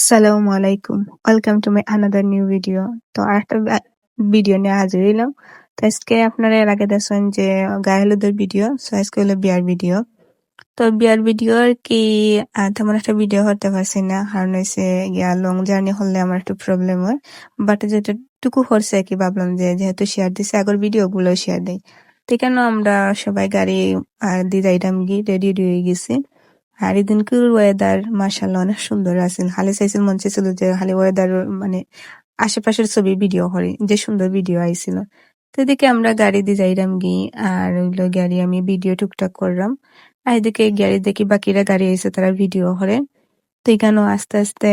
আসসালামু আলাইকুম। Welcome to my another new video. তো আরেকটা ভিডিও নিয়ে হাজির হইলাম। তো আজকে আপনারা এর আগে দেখছেন যে গায়ে হলুদের ভিডিও। সো আজকে হলো বিয়ার ভিডিও। তো বিয়ার ভিডিও আর কি তেমন একটা ভিডিও করতে পারছি না। কারণ হইছে গিয়া লং জার্নি হলে আমার একটু প্রবলেম হয়। বাট যেটুকু করছে আর কি ভাবলাম যে যেহেতু শেয়ার দিছে আগের ভিডিও গুলো শেয়ার দেই। তো কেন আমরা সবাই গাড়ি দিয়ে যাইতাম গিয়ে রেডি হয়ে গেছি। আর এদিনকার ওয়েদার মাশাআল্লাহ অনেক সুন্দর আছিল। খালি চাইছিল মন চাইছিল যে খালি ওয়েদার মানে আশেপাশের ছবি ভিডিও করি যে সুন্দর ভিডিও আইছিল। তো এদিকে আমরা গাড়ি দিয়ে যাইলাম গিয়ে আর ওইগুলো গাড়ি আমি ভিডিও টুকটাক করলাম। আর এদিকে গাড়ি দেখি বাকিরা গাড়ি আইছে তারা ভিডিও করে। তো এখানেও আস্তে আস্তে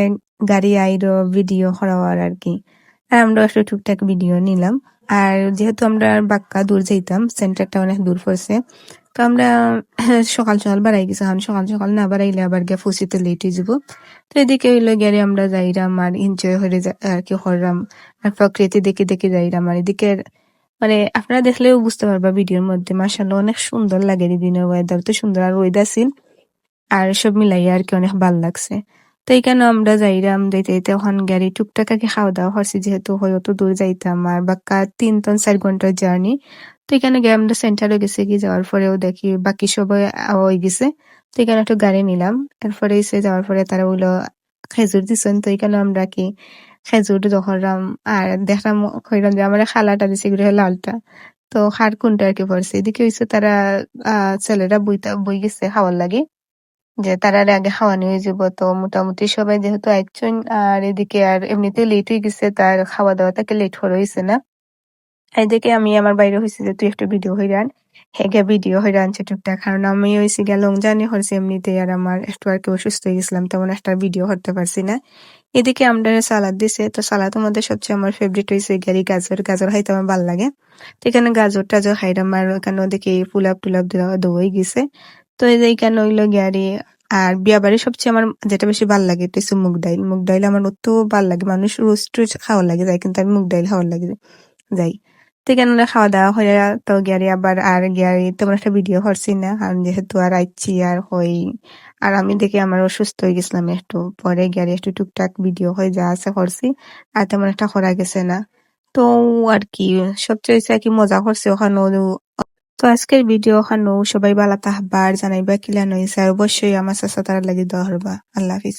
গাড়ি আইলো ভিডিও করার আর কি। আর আমরা একটু টুকটাক ভিডিও নিলাম। আর যেহেতু আমরা বাক্কা দূর যাইতাম সেন্টারটা অনেক দূর পড়ছে। তো আমরা সকাল সকাল বাড়াই গেছি কারণ সকাল সকাল না বাড়াইলে আবার গিয়ে ফুসিতে লেট হয়ে যাবো। তো এদিকে হইলো গেলে আমরা যাইরাম আর এনজয় করে আর কি করলাম আর প্রকৃতি দেখে দেখে যাইরাম আর এদিকে মানে আপনারা দেখলেও বুঝতে পারবা ভিডিওর মধ্যে মাশাআল্লাহ অনেক সুন্দর লাগে এই দিনের ওয়েদার তো সুন্দর আর ওয়েদার ছিল আর সব মিলাইয়া আর কি অনেক ভাল লাগছে। তো এইখানে আমরা যাইরাম যাইতে যাইতে ওখান গাড়ি টুকটাক আর কি খাওয়া দাওয়া করছি যেহেতু হয়তো দূর যাইতাম আর বাক্কা 3-4 ঘন্টার জার্নি। তো এখানে গিয়ে আমরা সেন্টারে গেছি কি যাওয়ার পরেও দেখি বাকি সবাই হয়ে গেছে। তো এখানে একটা গাড়ি নিলাম। এরপরে এসে যাওয়ার পরে তারা হইলো খেজুর দিছেন তো এখানে আমরা কি খেজুর ধরলাম আর দেখলাম কইলাম যে আমার খালাটা দিছে এগুলো লালটা। তো খার কোনটা আর কি পড়ছে এদিকে হইছে তারা ছেলেরা বই গেছে খাওয়ার লাগে যে তারারে আগে খাওয়ানো হয়ে যাব তো মোটামুটি সবাই যেহেতু একজন আর এদিকে আর এমনিতে লেট হয়ে গেছে তার খাওয়া দাওয়া তাকে লেট করা হয়েছে না। এদিকে আমি আমার বাইরে হইছে যে তুই একটা ভিডিও হইরা আন। হেগে ভিডিও হইরা আনছে টুকটাক কারণ আমি হইছি গিয়া লং জার্নি করছি এমনিতে আর আমার একটু আর কি অসুস্থ হয়ে গেছিলাম তেমন একটা ভিডিও করতে পারছি না। এদিকে আমরা সালাদ দিছে তো সালাদের মধ্যে সবচেয়ে আমার ফেভারিট হইছে গিয়া গাজর খাইতে আমার ভাল লাগে। তো এখানে গাজর টাজর খাইলাম আর ওখানে ওদিকে ফুলাপ টুলাপ দেওয়া হয়ে গেছে। তো এই যে এখানে হইলো গিয়ারি আর বিয়া বাড়ি সবচেয়ে আমার যেটা বেশি ভাল লাগে এটা হচ্ছে মুগ ডাইল আমার অত ভাল লাগে মানুষ রোস্ট খাওয়ার লাগে যায় কিন্তু আমি মুগ ডাইল খাওয়ার লাগে যাই। তো এখানে খাওয়া দাওয়া হয়ে তো গিয়ারি আবার আর গিয়ারি তেমন একটা ভিডিও করছি না কারণ যেহেতু আর আইছি আর হই আর আমি দেখি আমার অসুস্থ হয়ে গেছিলাম একটু পরে গিয়ারি একটু টুকটাক ভিডিও হয়ে যা আছে করছি আর তেমন একটা করা গেছে না। তো আর কি সবচেয়ে হইছে আর কি মজা করছে ওখানে তো আজকের ভিডিও ওখানেও সবাই ভালো থাকবা আর জানাইবা কিলান হইছে আর অবশ্যই আমার চাচা তারা লাগি দোয়া করবা। আল্লাহ হাফিজ।